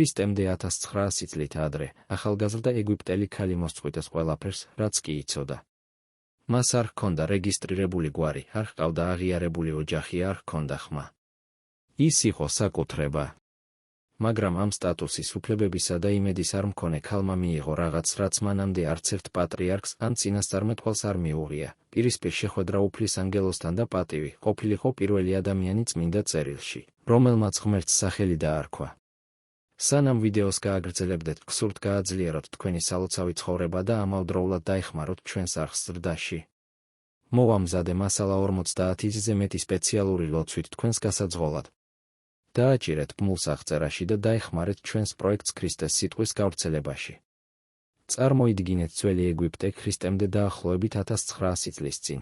ქრისტემდე 1900 წლით ადრე, ახალგაზრდა ეგვიპტელი ქალი მოსწყვიტეს ყველაფერს, რაც კი იცოდა. მას არ ჰქონდა რეგისტრირებული გვარი, არ ჰყავდა აღიარებული ოჯახი, არ ჰქონდა ხმა. ის იყო საკუთრება. მაგრამ ამ სტატუსის, უფლებებისა და იმედის არ მქონე ქალმა მიიღო რაღაც, რაც მანამდე არც ერთ პატრიარქს ან წინასწარმეტყველს არ მიუღია, პირისპირ შეხვედრა უფლის ანგელოსთან და პატივი, ყოფილიყო პირველი ადამიანი წმინდა წერილში, რომელმაც ღმერთს სახელი დაარქვა. სანამ ვიდეოს გააგრძელებდეთ, გსურთ გააძლიეროთ თქვენი სალოცავი ცხოვრება და ამავდროულად დაეხმაროთ ჩვენს არხს ზრდაში. მოვამზადე მასალა 50-ზე მეტი სპეციალური ლოცვით თქვენს გასაძღოლად. დააჭირეთ ბმულს აღწერაში და დაეხმარეთ ჩვენს პროექტს ქრისტეს სიტყვის გავრცელებაში. წარმოიდგინეთ ძველი ეგვიპტე ქრისტემდე დაახლოებით 1900 წლის წინ.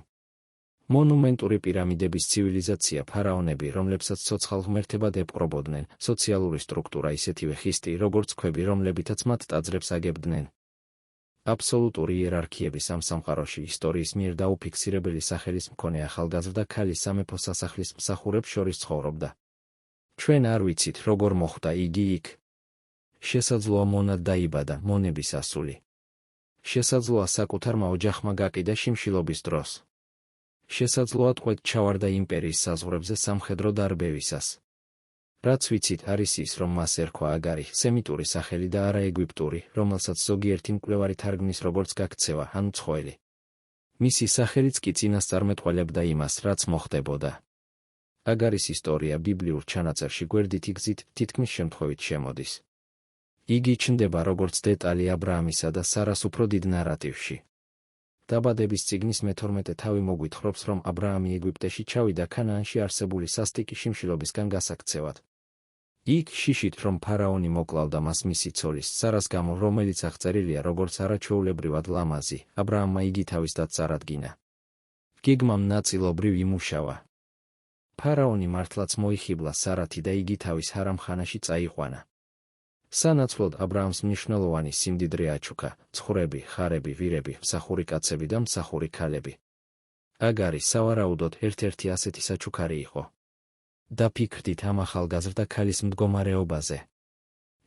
მონუმენტური პირამიდების ცივილიზაცია, ფარაონები, რომლებსაც ცოცხალ ღმერთებად ეპყრობოდნენ, სოციალური სტრუქტურა ისეთივე ხისტი, როგორც ქვები, რომლებითაც მათ ტაძრებს აგებდნენ. აბსოლუტური იერარქიების ამ სამყაროში ისტორიის მიერ დაუფიქსირებელი სახელის მქონე ახალგაზრდა ქალი სამეფო სასახლის მსახურებს შორის ცხოვრობდა. ჩვენ არ ვიცით, როგორ მოხვდა იგი იქ. შესაძლოა მონად დაიბადა, მონების ასული. შესაძლოა საკუთარმა ოჯახმა გაყიდა შიმშილობის დროს. შესაძლოა ტყვედ ჩავარდა იმპერიის საზღვრებზე სამხედრო დარბევისას. რაც ვიცით არის ის, რომ მას ერქვა აგარი, სემიტური სახელი და არა ეგვიპტური, რომელსაც ზოგიერთი მკვლევარი თარგმნის როგორც გაქცევა, ან მცხველი. მისი სახელიც კი წინასწარმეტყველებდა იმას, რაც მოხდებოდა. აგარის ისტორია ბიბლიურ ჩანაწერში გვერდითი გზით, თითქმის შემთხვევით შემოდის. იგი ჩნდება როგორც დეტალი ა ブラ ამისა და სარას უფრო დიდ ნარატივში. დაბადების წიგნის მე-12 თავი მოგვითხრობს, რომ ა ブラ ამი ეგვიპტეში ჩავიდა ქანაანში არსებული სასტიკი შიმშილობისგან გასაქცევად. იქ შიშით, რომ ფარაონი მოკლავდა მას მისი ცოლის, სარას გამო, რომელიც აღწერილია როგორც არაჩვეულებრივად ლამაზი, ა ブラ ამმა იგი თავისდაც წარადგინა. გეგმამ ნაწილობრივ იმუშავა. ფარაონი მართლაც მოიხიბლა სარათი და იგი თავის ჰარამხანაში წაიყვანა. სანაცვლოდ ა ブラ ამს მნიშვნელოვანი სიმდიდრე აჩუქა, ცხვრები, ხარები, ვირები, მსახური კაცები და მსახური ქალები. აგარი სავარაუდოდ ერთ-ერთი ასეთი საჩუქარი იყო. დაფიქრდით ამ ახალგაზრდა ქალის მდგომარეობაზე.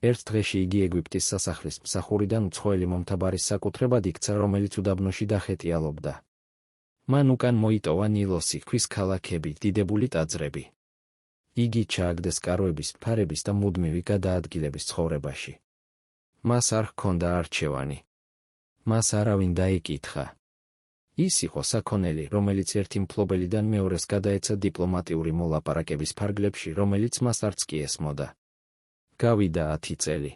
ერთ დღეში იგი ეგვიპტის სასახლის მსახურიდან უცხოელი მომთაბარის საკუთრებად იქცა, რომელიც უდაბნოში დახეტიალობდა. მან უკან მოიტოვა ნილოსი, ქვის ქალაქები, დიდებული ტაძრები. იგი ჩააგდეს კაროების, ფარების და მუდმივი გადაადგილების ცხოვრებაში. მას არ ჰქონდა არჩევანი. მას არავინ დაეკითხა. ის იყო საქონელი, რომელიც ერთი მფლობელიდან მეორეს გადაეცა დიპლომატიური მოლაპარაკების ფარგლებში, რომელიც მას არც კი ესმოდა. გავიდა 10 წელი.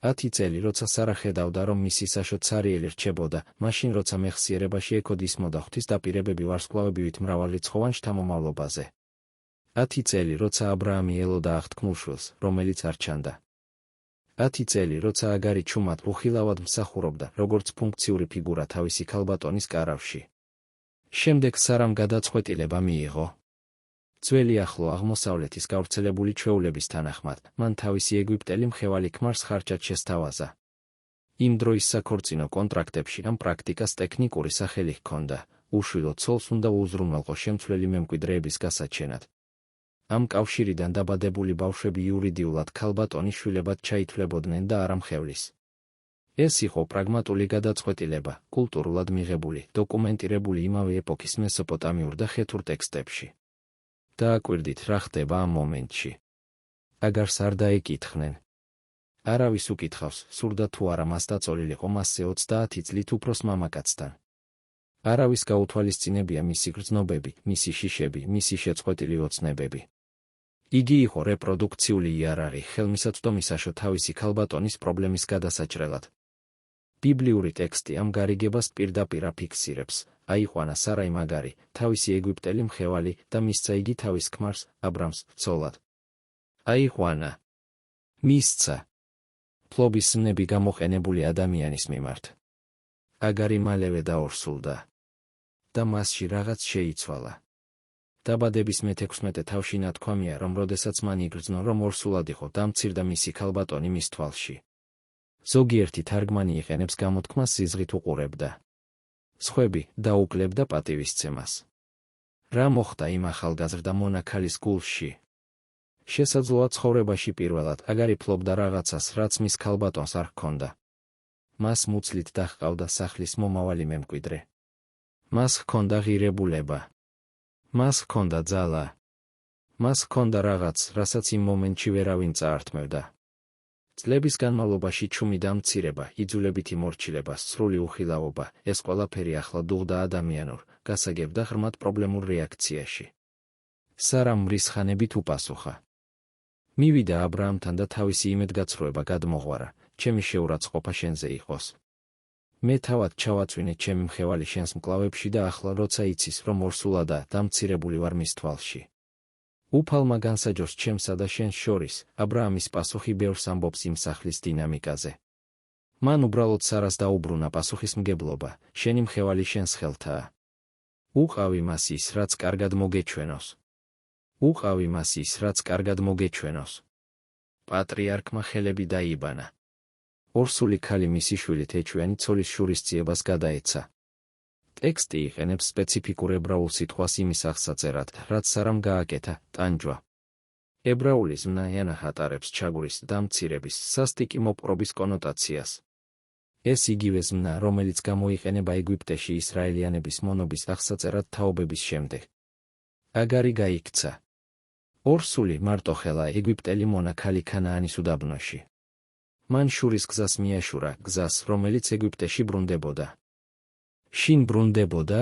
10 წელი, როცა სარა ხედავდა, რომ მისი საშო ცარიელი რჩებოდა, მაშინ როცა მეხსიერებაში ეკოდისმოდა ღვთისდაპირებები ვარსკვლავებივით მრავალრიცხოვან შთამომავლობაზე. 10 წელი, როცა ა ブラ ამი ელოდა აღთქმულ შვილს, რომელიც არ ჩანდა. 10 წელი, როცა აგარი ჩუმად უხილავად მსახურობდა, როგორც ფუნქციური ფიგურა თავისი ქალბატონის კარავში. შემდეგ სარამ გადაწყვეტილება მიიღო. ძველი ახლო აღმოსავლეთის გავრცელებული ჩვეულების თანახმად, მან თავისი ეგვიპტელი მხევალი ქმარს ხარჯად შესთავაზა. იმ დროის საქორწინო კონტრაქტებში ამ პრაქტიკას ტექნიკური სახელი ჰქონდა, უშვილო ცოლს უნდა უზრუნველყო შემცვლელი მემკვიდრეების გასაჩენად. ამ კავშირიდან დაბადებული ბავშვები იურიდიულად ქალბატონის შვილებად ჩაითვლებოდნენ და არა მხევლის. ეს იყო პრაგმატული გადაწყვეტილება, კულტურულად მიღებული, დოკუმენტირებული იმავე ეპოქის მესოპოტამიურ და ხეთურ ტექსტებში. დააკვირდით, რა ხდება ამ მომენტში. აგარს არ დაეკითხნენ. არავის უკითხავს, სურდა თუ არა მას დაწოლილიყო მასზე 30 წლით უფროს მამაკაცთან. არავის გაუთვალისწინებია მისი გრძნობები, მისი შიშები, მისი შეწყვეტილი ოცნებები. იგი იყო რეპროდუქციული იარაღი, ხელმისაწვდომი საშო თავისი ქალბატონის პრობლემის გადასაჭრელად. ბიბლიური ტექსტი ამ გარიგებას პირდაპირ აფიქსირებს. აიყვანა სარაი მაგარი, თავისი ეგვიპტელი მხევალი და მისცა იგი თავის ქმარს, ა ブラ ამს, ცოლად. აიყვანა. მისცა. ფლობის ზნები გამოყენებული ადამიანის მიმართ. აგარი მალევე დაორსულდა. და მასში რაღაც შეიცვალა. დაბადების მე-16 თავში ნათქვამია, რომ როდესაც მან იგრძნო, რომ ორსულად იყო, დამცირდა მისი ქალბატონი მის თვალში. ზოგიერთი თარგმანი იყენებს გამოთქმას სიზღით უყურებდა. სხვები დაუკლებდა პატივისცემას. რა მოხდა იმ ახალგაზრდა მონაქალის გულში? შესაძლოა ცხოვრებაში პირველად აგარი ფლობდა რაღაცას, რაც მის ქალბატონს არ ჰქონდა. მას მუცლით დაჰყავდა სახლის მომავალი მემკვიდრე. მას ჰქონდა ღირებულება. მას ჰქონდა ძალა. მას ჰქონდა რაღაც, რასაც იმ მომენტში ვერავინ წაართმევდა. წლების განმავლობაში ჩუმი და მცირება, იძულებითი მორჩილება, სრული უხილავობა, ეს ყველაფერი ახლა დუღდა ადამიანურ, გასაგებ და ღრმად პრობლემურ რეაქციაში. სარამ მრისხანებით უპასუხა. მივიდა ა ブラ ამთან და თავისი იმედგაცრუება გადმოღვარა, ჩემი შეურაცხყოფა შენზე იყოს. მე თავად ჩავაწვინე ჩემი მხევალი შენს მკლავებში და ახლა როცა იცის, რომ ორსულადაა, დამცირებული ვარ მის თვალში. უფალმა განსაჯოს ჩემსა და შენს შორის, ა ブラ ამის პასუხი ბევრს ამბობს იმ სახლის დინამიკაზე. მან უბრალოდ სარას დაუბრუნა პასუხისმგებლობა, შენი მხევალი შენს ხელთაა. უყავი მას ის, რაც კარგად მოგეჩვენოს. უყავი მას ის, რაც კარგად მოგეჩვენოს. პატრიარქმა ხელები დაიბანა. ორსული ქალი მისი შვილით ეჩვიანი ცოლის შურისძიებას გადაეცა. ტექსტი იყენებს სპეციფიკურ ებრაულ სიტყვას იმის აღსაწერად, რაც სარამ გააკეთა, ტანჯვა. ებრაული ზმნა ენა ატარებს ჩაგურის, დამცირების, სასტიკი მოპყრობის კონოტაციას. ეს იგივე ზმნა, რომელიც გამოიყენება ეგვიპტეში ისრაელიანების მონობის აღსაწერად თაობების შემდეგ. აგარი გაიქცა. ორსული მარტოხელა ეგვიპტელი მონა ქალი ქანაანის უდაბნოში. მან შურის გზას მიაშურა, გზას, რომელიც ეგვიპტეში ბრუნდებოდა. შინ ბრუნდებოდა?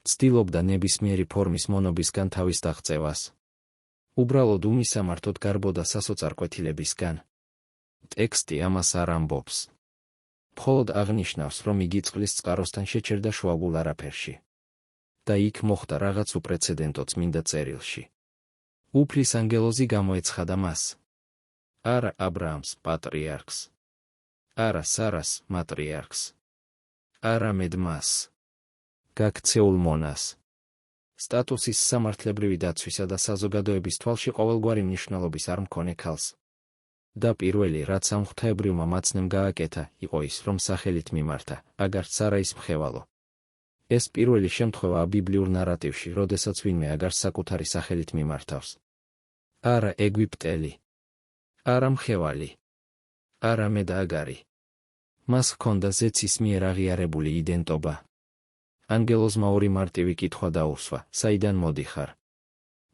ცდილობდა ნებისმიერი ფორმის მონობისგან თავის დაღწევას. უბრალოდ უმისამართოდ გარბოდა სასოწარკვეთილებისგან. ტექსტი ამას არ ამბობს. მხოლოდ აღნიშნავს, რომ იგი წყლის წყაროსთან შეჩერდა შუაგულ არაფერში. და იქ მოხდა რაღაც უპრეცედენტო წმინდა წერილში. უფლის ანგელოზი გამოეცხადა მას. არა ა ブラ ამს, პატრიარქს. არა სარას, მატრიარქს. არა მედმას. გაქცეულ მონას. სტატუსის სამართლებრივი დაცვისა და საზოგადოების თვალში ყოველგვარი მნიშვნელობის არ მქონე ქალს. და პირველი, რაც ამ ღვთაებრივმა მაცნემ გააკეთა, იყო ის, რომ სახელით მიმართა, აგარც სარაის მხევალო. ეს პირველი შემთხვევაა ბიბლიურ ნარატივში, როდესაც ვინმე აგარს საკუთარი სახელით მიმართავს. არა ეგვიპტელი. არა მხევალი. არა მე და აგარი. მას ჰქონდა ზეცის მიერ აღიარებული იდენტობა. ანგელოზმა ორი მარტივი კითხვა დაუსვა, საიდან მოდიხარ?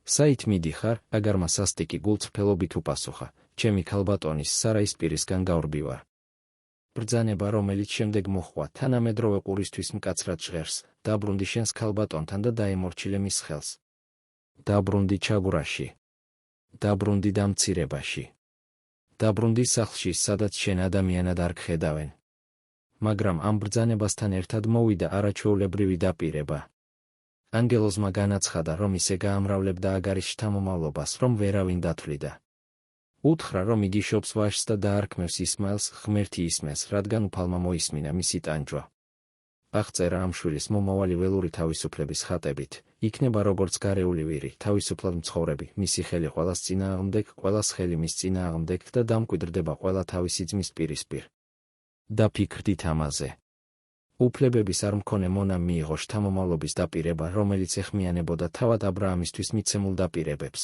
საით მიდიხარ? აგარმა სასტიკი გულწრფელობით უპასუხა, ჩემი ქალბატონის სარაის პირისგან გავრბივარ. ბრძანება, რომელიც შემდეგ მოჰყვა, თანამედროვე ყურისთვის მკაცრად ჟღერს, დაბრუნდი შენს ქალბატონთან და დაემორჩილე მის ხელს. დაბრუნდი ჩაგვრაში. დაბრუნდი დამცირებაში. დაბრუნდი სახლში, სადაც შენ ადამიანად არ გხედავენ. მაგრამ ამ ბრძანებასთან ერთად მოვიდა არაჩვეულებრივი დაპირება. ანგელოზმა განაცხადა, რომ ისე გაამრავლებდა აგარის შთამომავლობას, რომ ვერავინ დათვლიდა. უთხრა, რომ იგი შობს ვაჟს და დაარქმევს ისმაელს, ღმერთი ისმენს, რადგან უფალმა მოისმინა მისი ტანჯვა. აღწერა ამ შვილის მომავალი ველური თავისუფლების ხატებით, იქნება როგორც გარეული ვირი, თავისუფლად მცხოვრები, მისი ხელი ყველას წინააღმდეგ, ყველას ხელი მის წინააღმდეგ და დამკვიდრდება ყველა თავისი ძმის პირისპირ. დაფიქრდით ამაზე. უფლებების არ მქონე მონამ მიიღო შთამომავლობის დაპირება, რომელიც ეხმიანებოდა თავად ა ブラ ამისთვის მიცემულ დაპირებებს.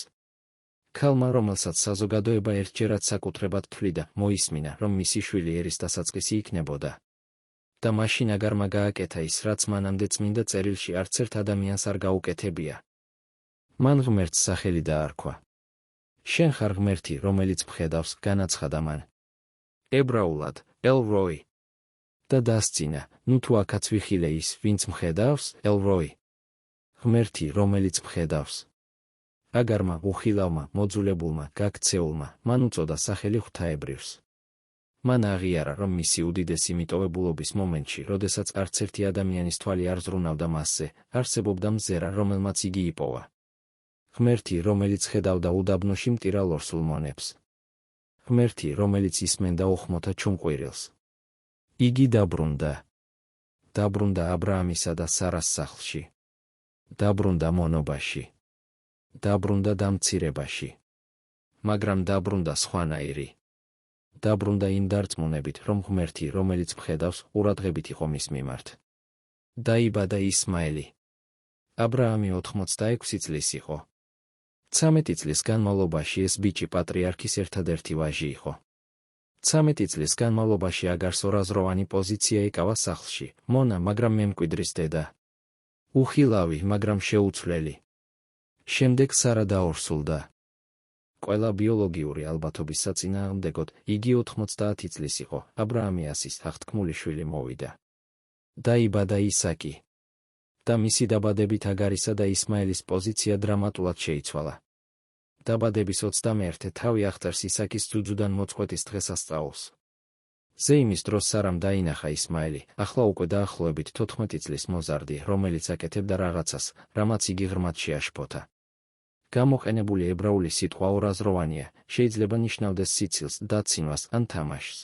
ქალმა, რომელსაც საზოგადოება ერთჯერად საკუთრებად თვლიდა, მოისმინა, რომ მისი შვილი ერის დასაწყისი იქნებოდა. და მაშინ აგარმა გააკეთა ის, რაც მანამდე წმინდა წერილში არც ერთ ადამიანს არ გაუკეთებია. მან ღმერთს სახელი დაარქვა. შენ ხარ ღმერთი, რომელიც მხედავს, განაცხადა მან. ებრაულად, ელ-როი. და დასწინა, ნუ თუ აქაც ვიხილე ის, ვინც მხედავს, ელ-როი. ღმერთი, რომელიც მხედავს. აგარმა, უხილავმა, მოძულებულმა, გაქცეულმა, მან უწოდა სახელი ღვთაებრიოს. მან აღიარა, რომ მისი უდიდესი მიტოვებულობის მომენტში, როდესაც არც ერთი ადამიანის თვალი არ ზრუნავდა მასზე, არსებობდა მზერა, რომელმაც იგი იპოვა. ღმერთი, რომელიც ხედავდა უდაბნოში მტირალ ორსულ მონებს. ღმერთი, რომელიც ისმენდა უხმოთა ჩუმყვირილს. იგი დაბრუნდა. დაბრუნდა ა ブラ ამისა და სარას სახლში. დაბრუნდა მონობაში. დაბრუნდა დამცირებაში. მაგრამ დაბრუნდა სხვანაირი. დაბრუნდა იმ დარწმუნებით, რომ ღმერთი, რომელიც მხედავს, ყურადღებით იყო მის მიმართ. დაიბადა ისმაელი. ა ブラ ამი 86 წლის იყო. 13 წლის განმავლობაში ეს ბიჭი პატრიარქის ერთადერთი ვაჟი იყო. 13 წლის განმავლობაში აგარს ორაზროვანი პოზიცია ეკავა სახლში, მონა, მაგრამ მემკვიდრის დედა. უხილავი, მაგრამ შეუცვლელი. შემდეგ სარა დაორსულდა. ყველა ბიოლოგიური ალბათობის საწინააღმდეგოდ იგი 90 წლის იყო, აბრაამიასის აღთქმული შვილი მოვიდა. დაიბადა ისაკი. და მისი დაბადებით აგარისა და ისმაელის პოზიცია დრამატულად შეიცვალა. დაბადების 21 თავი აღწერს ისაკის ძუძუდან მოწყვეტის დღესასწაულს. ზეიმის დროს სარამ დაინახა ისმაელი, ახლა უკვე დაახლოებით 14 წლის მოზარდი, რომელიც აკეთებდა რაღაცას, რამაც იგი ღრმად შეაშფოთა. გამოყენებული ებრაული სიტყვა ორაზროვანია, შეიძლება ნიშნავდეს სიცილს, დაცინვას ან თამაშს.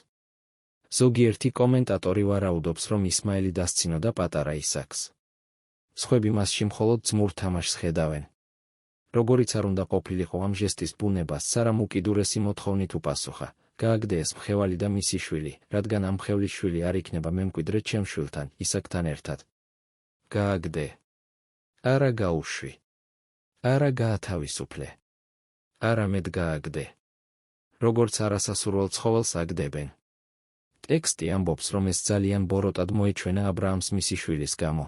ზოგიერთი კომენტატორი ვარაუდობს, რომ ისმაელი დასცინოდა პატარა ისაკს. სხვები მასში მხოლოდ ძმურ თამაშს ხედავენ. როგორიც არ უნდა ყოფილიყო ამ ჟესტის ბუნებას, სარამ უკიდურესი მოთხოვნით უპასუხა: გააგდე ეს მხევალი და მისი შვილი, რადგან ამ მხევლის შვილი არ იქნება მემკვიდრე ჩემ შვილთან, ისაკთან ერთად. გააგდე. არა გაუშვი. არა გაათავისუფლე. არამედ გააგდე. როგორც არასასურველ ცხოველს აგდებენ. ტექსტი ამბობს, რომ ეს ძალიან ბოროტად მოეჩვენა აბრაამს მისი შვილის გამო.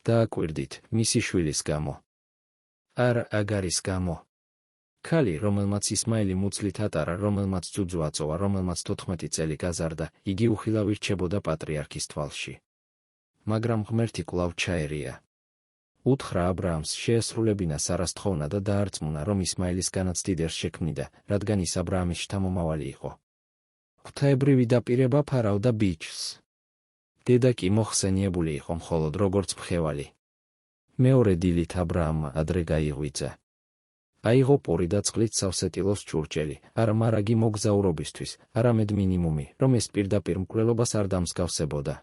დააკვირდით, მისი შვილის გამო. არა აგარის გამო. ქალი, რომელმაც ისმაელი მუცლით ატარა, რომელმაც ძუძუ აწოვა, რომელმაც 14 წელი გაზარდა, იგი უხილავი რჩებოდა პატრიარქის თვალში. მაგრამ ღმერთი კვლავ ჩაერია. უთხრა აბრაამს შეესრულებინა სარას თხოვნა და დაარწმუნა, რომ ისმაელისგანაც დიდერს შექმნიდა, რადგან ის აბრაამის შთამომავალი იყო. ღვთაებრივი დაპირება ფარავდა ბიჭს. დედა კი მოხსენიებული იყო მხოლოდ როგორც მხევალი. მეორე დილით აბრაამმა ადრე გაიღვიძა. აიღო პური და წყლით სავსე-ტილოს ჭურჭელი, არა მარაგი მოგზაურობისთვის, არამედ მინიმუმი, რომ ეს პირდაპირ მკვლელობას არ დამსგავსებოდა.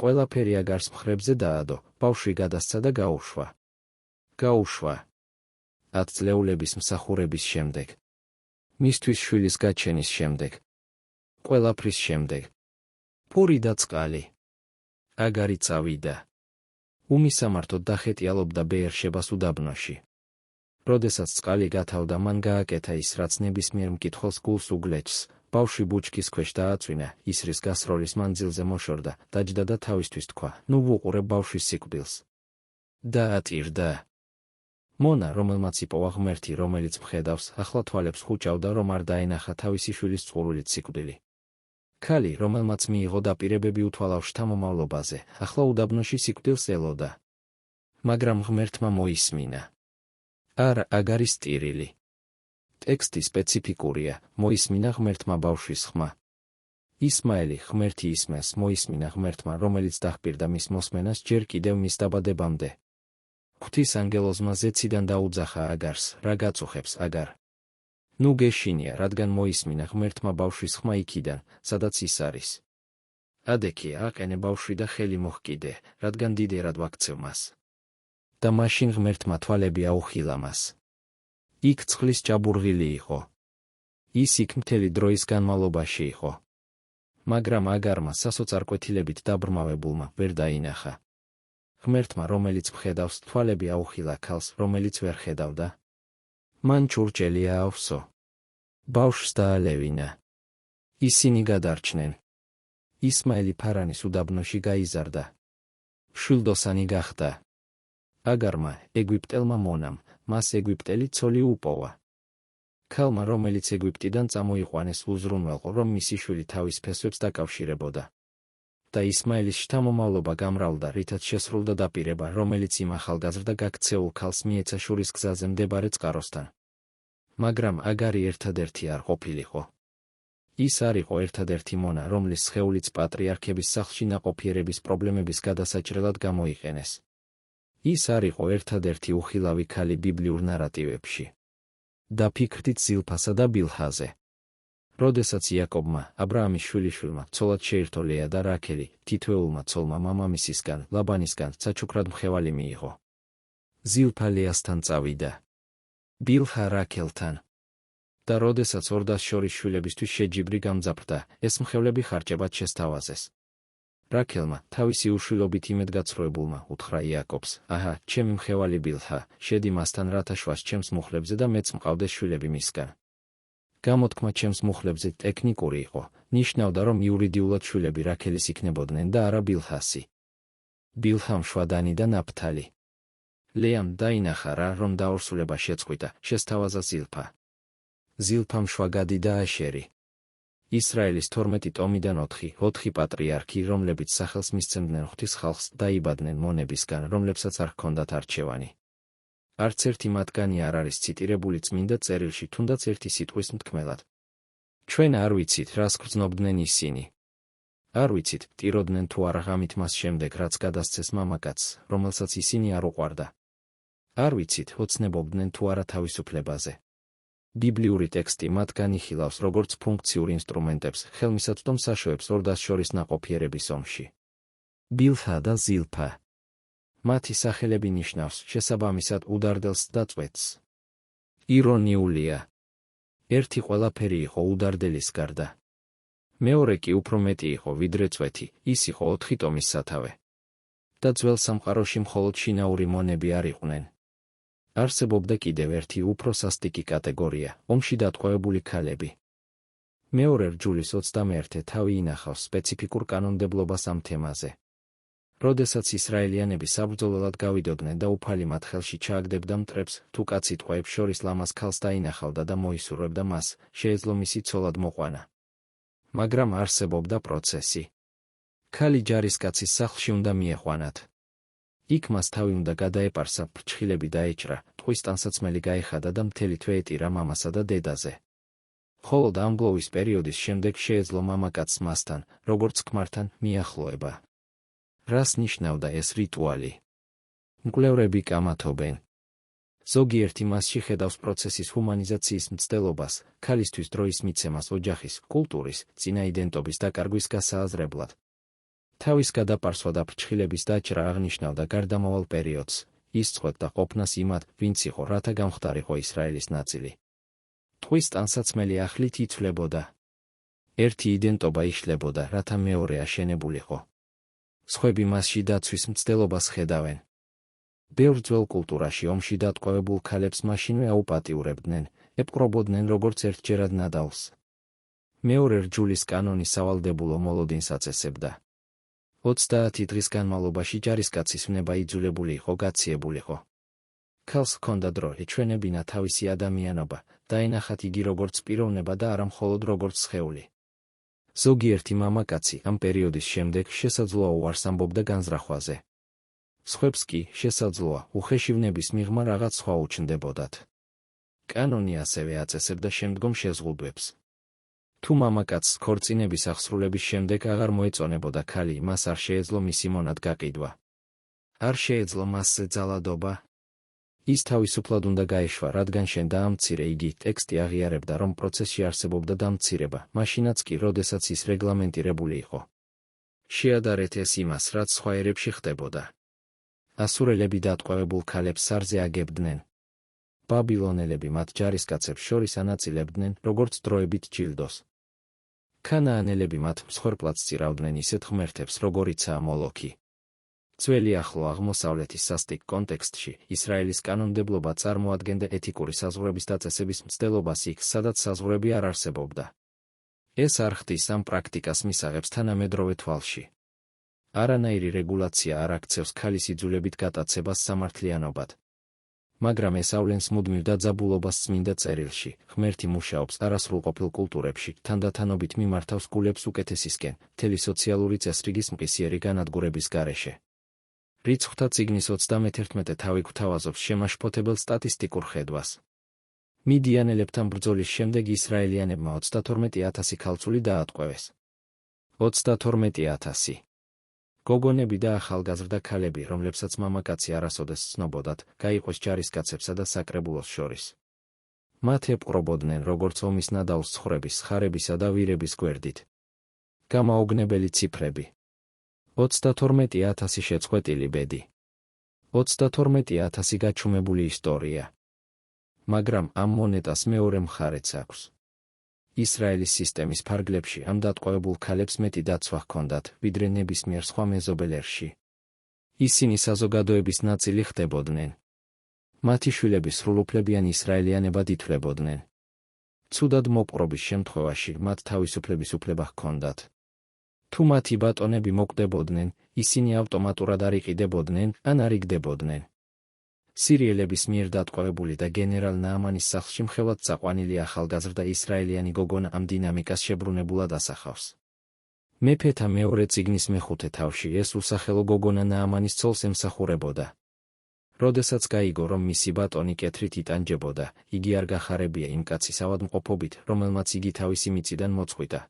ყველაფერი აგარს მხრებზე დაადო, ბავშვი გადასცა და გაუშვა. გაუშვა. 10 წლეულების მსახურების შემდეგ. მისთვის შვილის გაჩენის შემდეგ. ყველაფრის შემდეგ. პური და წყალი. აგარი წავიდა. უმისამართოდ დახეტიალობდა ბეერშებას უდაბნოში. როდესაც წყალი გათავდა, მან გააკეთა ის, რაც ნებისმიერ მკითხველს გულს უგლეჯს. ბავშვი ბუჩქის ქვეშ დააწვინა, ისრის გასროლის მანძილზე მოშორდა, დაჯდა და თავისთვის თქვა: ნუ ვუყურებ ბავშვის სიკვდილს. დაატირდა. მონა, რომელმაც იპოვა ღმერთი, რომელიც მხედავს, ახლა თვალებს ხუჭავდა, რომ არ დაენახა თავისი შვილის წყურვილით სიკვდილი. ქალი, რომელმაც მიიღო დაპირებები უთვალავ შთამომავლობაზე, ახლა უდაბნოში სიკვდილს ელოდა. მაგრამ ღმერთმა მოისმინა. არა აგარის ტირილი. ტექსტი სპეციფიკურია, მოისმინა ღმერთმა ბავშვის ხმა. ისმაელი, ღმერთი ისმენს, მოისმინა ღმერთმა, რომელიც დახპირდა მის მოსმენას ჯერ კიდევ მის დაბადებამდე. ღვთის ანგელოზმა ზეციდან დაუძახა აგარს, რა გაწუხებს აგარ. ნუ გეშინია, რადგან მოისმინა ღმერთმა ბავშვის ხმა იქიდან, სადაც ის არის. ადექი აყენე ბავშვი და ხელი მოჰკიდე, რადგან დიდერად ვაქცევ მას. და მაშინ ღმერთმა თვალები აუხილა მას. იქ წყლის ჭაბურღილი იყო. ის იქ მთელი დროის განმავლობაში იყო. მაგრამ აგარმა სასოწარკვეთილებით დაბრმავებულმა ვერ დაინახა. ღმერთმა, რომელიც მხედავს, თვალები აუხილა ქალს, რომელიც ვერ ხედავდა. მან ჭურჭელი აავსო. ბავშვს დაალევინა. ისინი გადარჩნენ. ისმაელი ფარანის უდაბნოში გაიზარდა. შვილდოსანი გახდა. აგარმა, ეგვიპტელმა მონამ, მას ეგვიპტელი ცოლი უპოვა. ქალმა, რომელიც ეგვიპტიდან წამოიყვანეს, უზრუნველყო, რომ მისი შვილი თავის ფესვებს დაკავშირებოდა. და ისმაელის შთამომავლობა გამრავლდა, რითაც შესრულდა დაპირება, რომელიც იმ ახალგაზრდა გაქცეულ ქალს მიეცა შურის გზაზე მდებარე წყაროსთან. მაგრამ აგარი ერთადერთი არ ყოფილიყო. ის არ იყო ერთადერთი მონა, რომლის სხეულიც პატრიარქების სახლში ნაყოფიერების პრობლემების გადასაჭრელად გამოიყენეს. ის არ იყო ერთადერთი უხილავი ქალი ბიბლიურ ნარატივებში. დაფიქრდით ზილფასა და ბილჰაზე. როდესაც იაკობმა, აბრაამის შვილიშვილმა, ცოლად შეირთო ლეა და რაქელი, თითოეულმა ცოლმა მამამისისგან, ლაბანისგან საჩუქრად მხევალი მიიღო. ზილფა ლეასთან წავიდა. ბილჰა რაქელთან. და როდესაც ორდას შორის შვილებისთვის შეჯიბრი გამძაფრდა, ეს მხევლები ხარჭებად შესთავაზეს. რაქელმა თავისი უშვილობით იმედგაცრუებულმა უთხრა იაკობს: აჰა, ჩემი მხევალი ბილჰა, შედი მასთან რათა შვას ჩემს მუხლებზე და მეც მყავდეს შვილები მისგან. გამოთქმა ჩემს მუხლებზე ტექნიკური იყო, ნიშნავდა, რომ იურიდიულად შვილები რაქელის იქნებოდნენ და არა ბილჰასი. ბილჰამ შვადანი და ნაფთალი. ლეამ დაინახა რა, რომ დაორსულება შეწყვიტა, შესთავაზა ზილფა. ზილფამ შვაგადი და აშერი. ისრაელის 12 ტომიდან 4 პატრიარქი, რომლებიც სახელს მისცემდნენ ღვთის ხალხს, დაიბადნენ მონებისგან, რომლებსაც არ ჰქონდათ არჩევანი. არც ერთი მათგანი არ არის ციტირებული წმინდა წერილში, თუნდაც ერთი სიტყვის მთქმელად. ჩვენ არ ვიცით, რას გრძნობდნენ ისინი. არ ვიცით, ტიროდნენ თუ არა ღამით მას შემდეგ, რაც გადასცეს მამაკაცს, რომელსაც ისინი არ უყვარდა. არ ვიცით, ოცნებობდნენ თუ არა თავისუფლებაზე. ბიბლიური ტექსტი მათგან იხილავს როგორც ფუნქციურ ინსტრუმენტებს, ხელმისაწვდომ საშუებს ორდას შორის ნაყოფიერების ომში. ბილჰა და ზილფა. მათი სახელები ნიშნავს შესაბამისად udარდელს და წვეთს. ირონიულია. ერთი ყველაფერი იყო udარდელის გარდა. მეორე კი უფრო მეტი იყო ვიდრე წვეთი, ის იყო 4 ტომის სათავე. და ძველ სამყაროში მხოლოდ შინაური მონები არ იყვნენ. არსებობდა კიდევ ერთი უფრო სასტიკი კატეგორია, ომში დატყვევებული ქალები. მეორე რჯულის 21 თავი ინახავს სპეციფიკურ კანონმდებლობას ამ თემაზე. როდესაც ისრაელიანები საბრძოლველად გავიდოდნენ და უფალი მათ ხელში ჩააგდებდა მტრებს, თუ კაცი ტყვეებს შორის ლამაზ ქალს დაინახავდა და მოისურვებდა მას, შეეძლო მისი ცოლად მოყვანა. მაგრამ არსებობდა პროცესი. ქალი ჯარისკაცის სახლში უნდა მიეყვანათ. იქ მას თავი უნდა გადაეპარსა, ფრჩხილები დაეჭრა, ტყვის ტანსაცმელი გაეხადა და მთელი თვე ეტირა მამასა და დედაზე. მხოლოდ ამ გლოვის პერიოდის შემდეგ შეეძლო მამაკაცს მასთან, როგორც ქმართან, მიახლოება. რას ნიშნავდა ეს რიტუალი? მკვლევრები კამათობენ. ზოგიერთი მასში ხედავს პროცესის ჰუმანიზაციის მცდელობას, ქალისთვის დროის მიცემას ოჯახის, კულტურის, წინაიდენტობის დაკარგვის გასააზრებლად. თავის გადაპარსვა და ფრჩხილების დაჭრა აღნიშნავდა გარდამავალ პერიოდს, ისწყვეტდა ყოფნას იმად, ვინც იყო, რათა გამხდარიყო ისრაელის ნაწილი. ტყვის ტანსაცმელი ახლით იცვლებოდა. ერთი იდენტობა იშლებოდა, რათა მეორე აშენებულიყო. სხვები მასში დაცვის მცდელობას ხედავენ. ბევრ ძველ კულტურაში ომში დატყვევებულ ქალებს მაშინვე აუპატიურებდნენ, ეპყრობოდნენ როგორც ერთჯერად ნადავლს. მეორე რჯულის კანონი სავალდებულო მოლოდინს აწესებდა. 30 დღის განმავლობაში ჯარისკაცის ვნება იძულებული იყო გაციებულიყო. ქალს ჰქონდა დრო ეჩვენებინა თავისი ადამიანობა, დაენახათ იგი როგორც პიროვნება და არა მხოლოდ როგორც სხეული. ზოგიერთი მამაკაცი ამ პერიოდის შემდეგ შესაძლოა უარს ამბობდა განზრახვაზე. სხვებს კი, შესაძლოა, უხეშივნების მიღმა რაღაც სხვა უჩნდებოდათ. კანონი ასევე აწესებდა შემდგომ შეზღუდვებს. თუ მამაკაცს ქორწინების აღსრულების შემდეგ აღარ მოეწონებოდა ქალი, მას არ შეეძლო მისი მონად გაყიდვა. არ შეეძლო მასზე ძალადობა. ის თავისუფლად უნდა გაეშვა, რადგან შენ დაამცირე. იგი ტექსტი აღიარებდა, რომ პროცესში არსებობდა დამცირება, მაშინაც კი, როდესაც ის რეგლამენტირებული იყო. შეადარეთ ეს იმას, რაც სხვა ერებში ხდებოდა. ასურელები დატყვევებულ ქალებს სარზე აგებდნენ. ბაბილონელები მათ ჯარისკაცებს შორის ანაწილებდნენ, როგორც დროებით ჯილდოს. ქანაანელები მათ მსხვერპლად სწირავდნენ ისეთ ღმერთებს, როგორიცაა მოლოქი. ძველი ახლო აღმოსავლეთის სასტიკ კონტექსტში, ისრაელის კანონმდებლობა წარმოადგენდა ეთიკური საზღვრების დაწესების მცდელობას იქ, სადაც საზღვრები არ არსებობდა. ეს არ ხდის ამ პრაქტიკას მისაღებს თანამედროვე თვალში. არანაირი რეგულაცია არ აქცევს ქალის იძულებით გატაცებას სამართლიანობად. მაგრამ ესავლენს მუდმივ დაძაბულობას წმინდა წერილში, ღმერთი მუშაობს არასრულყოფილ კულტურებში, თანდათანობით მიმართავს გულებს უკეთესისკენ, მთელი სოციალური წესრიგის მყისიერი განადგურების გარეშე. რიცხვთა წიგნის 31 თავი გვთავაზობს შემაშფოთებელ სტატისტიკურ ხედვას. მიდიანელებთან ბრძოლის შემდეგ ისრაელიანებმა 32,000 ქალწული დაატყვევეს. 32,000. გოგონები და ახალგაზრდა ქალები, რომლებსაც მამაკაცი არასოდეს ცნობოდათ, გაიყვეს ჯარისკაცებსა და საკრებულოს შორის. მათ ეპყრობოდნენ როგორც ომის ნადავლს ცხვრების, ხარებისა და ვირების გვერდით. გამაოგნებელი ციფრები. 32,000 შეწყვეტილი ბედი. 32,000 გაჩუმებული ისტორია. მაგრამ ამ მონეტას მეორე მხარეც აქვს. ისრაელის სისტემის ფარგლებში ამ დატყვევებულ ქალებს მეტი დაცვა ჰქონდათ, ვიდრე ნებისმიერ სხვა მეზობელ ერში. ისინი საზოგადოების ნაწილი ხდებოდნენ. მათი შვილები სრულუფლებიან ისრაელიანებად ითვლებოდნენ. ცუდად მოპყრობის შემთხვევაში მათ თავისუფლების უფლება ჰქონდათ. თუ მათი ბატონები მოკვდებოდნენ, ისინი ავტომატურად არ იყიდებოდნენ ან არ იგდებოდნენ. სირიელების მიერ დატყვევებული და გენერალ ნაამანის სახლში მხევად წაყვანილი ახალგაზრდა ისრაელიანი გოგონა ამ დინამიკას შებრუნებულად ასახავს. მეფეთა მეორე წიგნის მეხუთე თავში ეს უსახელო გოგონა ნაამანის ცოლს ემსახურებოდა. როდესაც გაიგო, რომ მისი ბატონი კეთრით იტანჯებოდა, იგი არ გახარებია იმ კაცის ავადმყოფობით, რომელმაც იგი თავისი მიწიდან მოწყვიტა.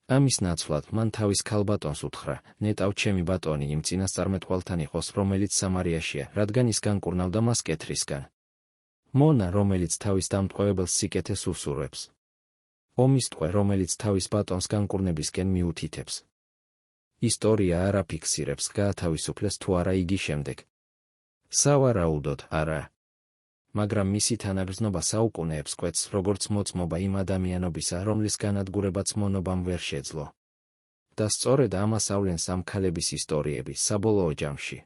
ამის ნაცვლად მან თავის ქალბატონს უთხრა, ნეტავ ჩემი ბატონი იმ წინასწარმეტყველთან იყოს, რომელიც სამარიაშია, რადგან ის განკურნავდა მას კეთრისგან. მონა, რომელიც თავის დამტყვევებელს სიკეთეს უსურვებს. ომის ტყვე, რომელიც თავის ბატონს განკურნებისკენ მიუთითებს. ისტორია არ აფიქსირებს, გაათავისუფლეს თუ არა იგი შემდეგ. სავარაუდოდ, არა. მაგრამ მისი თანაგრძნობა საუკუნეებს კვეთს, როგორც მოწმობა იმ ადამიანობისა, რომლის განადგურებაც მონობამ ვერ შეძლო. და სწორედ ამას ავლენს ამ ქალების ისტორიები საბოლოო ჯამში.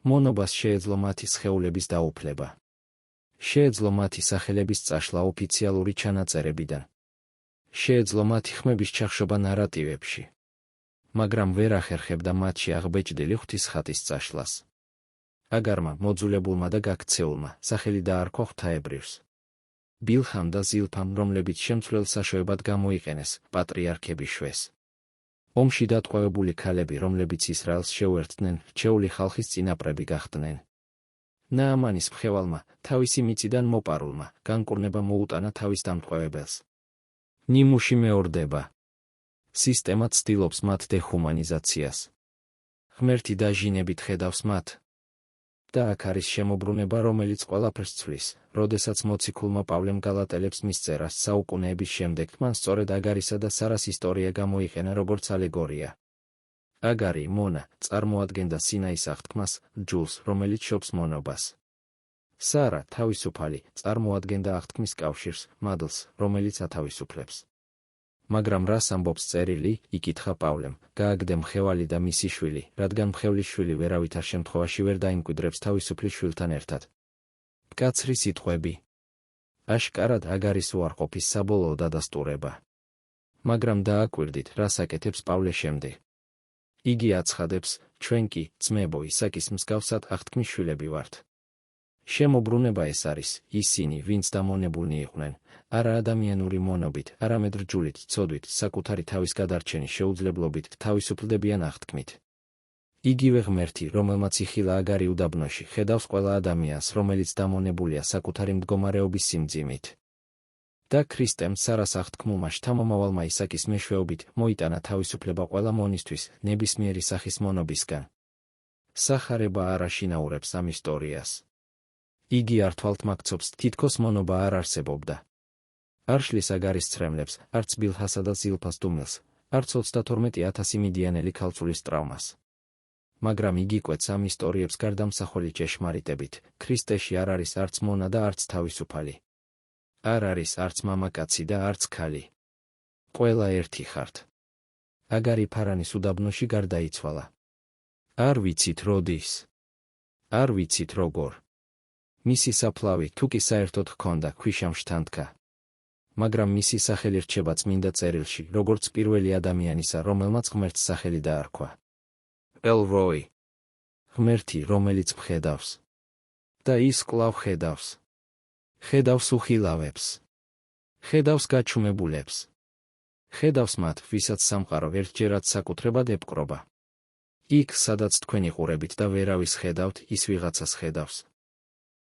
მონობას შეეძლო მათი სხეულების დაუფლება. შეეძლო მათი სახელების წაშლა ოფიციალური ჩანაწერებიდან. შეეძლო მათი ხმების ჩახშობა ნარატივებში. მაგრამ ვერ ახერხებდა მათში აღბეჭდილი ღვთისხატის წაშლას. აგარმა, მოძულებულმა და გაქცეულმა, სახელი დაარქვა ღვთაებრიოს. ბილჰამ და ზილფამ, რომლებიც შემცვლელ საშუალებად გამოიყენეს, პატრიარქები შვეს. ომში დატყვევებული ქალები, რომლებიც ისრაელს შეუერთდნენ, რჩეული ხალხის წინაპრები გახდნენ. ნაამანის მხევალმა, თავისი მიწიდან მოპარულმა, განკურნება მოუტანა თავის დამტყვევებელს. ნიმუში მეორდება. სისტემა ცდილობს მათ დეჰუმანიზაციას. ღმერთი დაჟინებით ხედავს მათ. და აქ არის შემოbrunება, რომელიც ყველაფერს ცვლის, როდესაც მოციქულმა პავლემ გალატელებს მისწერა საუკუნეების შემდეგ, მან სწორედ აგარისა და სარას ისტორია გამოიყენა როგორც ალეგორია. აგარი, მონა, წარმოადგენდა სინაის აღთქმას, ჯულს, რომელიც შობს მონობას. სარა, თავისუფალი, წარმოადგენდა აღთქმის კავშირს, მადლს, რომელიც ათავისუფლებს. მაგრამ რას ამბობს წერილი, იკითხა პავლემ, გააგდე მხევალი და მისი შვილი, რადგან მხევლის შვილი ვერავითარ შემთხვევაში ვერ დაიმკვიდრებს თავისუფლის შვილთან ერთად. მკაცრი სიტყვები. აშკარად აგარის უარყოფის საბოლოო დადასტურება. მაგრამ დააკვირდით, რას აკეთებს პავლე შემდეგ. იგი აცხადებს, ჩვენ კი, ძმებო, ისაკის მსგავსად აღთქმის შვილები ვართ. შემოbrunება ეს არის, ისინი, ვინც დამონებულნი იყვნენ, არა ადამიანური მონობით, არამედ რჯულით, ცოდვით, საკუთარი თავის გადარჩენის შეუძლებლობით თავისუფლდებიან აღთქმით. იგივე ღმერთი, რომელმაც იხილა აგარი უდაბნოში, ხედავს ყველა ადამიანს, რომელიც დამონებულია საკუთარი მდგომარეობის სიმძიმით. და ქრისტემ სარას აღთქმულმა შთამომავალმა ისაკის მეშვეობით მოიტანა თავისუფლება ყველა მონისთვის, ნებისმიერი სახის მონობისგან. სახარება არ აშინაურებს ამ ისტორიას. იგი არ თვალთმაქცობს, თითქოს მონობა არ არსებობდა. არ შლის აგარის ცრემლებს, არც ბილჰასა და ზილფას დუმილს, არც 32,000 მიდიანელი ქალწულის ტრავმას. მაგრამ იგი კვეთს ამ ისტორიებს გარდამსახველი ჭეშმარიტებით, ქრისტეში არ არის არც მონა და არც თავისუფალი. არ არის არც მამაკაცი და არც ქალი. ყველა ერთი ხართ. აგარი ფარანის უდაბნოში გარდაიცვალა. არ ვიცით როდის. არ ვიცით როგორ. მისი საფლავი თუ კი საერთოდ ჰქონდა, ქვიშამშთან დგა. მაგრამ მისი სახელი რჩება წმინდა წერილში, როგორც პირველი ადამიანისა, რომელმაც ღმერთს სახელი დაარქვა. ელ-როი. ღმერთი, რომელიც მხედავს. და ის კვლავ ხედავს. ხედავს უხილავებს. ხედავს გაჩუმებულებს. ხედავს მათ, ვისაც სამყარო ერთჯერად საკუთრებად ებკრობა. იქ, სადაც თქვენ იყურებით და ვერავის ხედავთ, ის ვიღაცას ხედავს.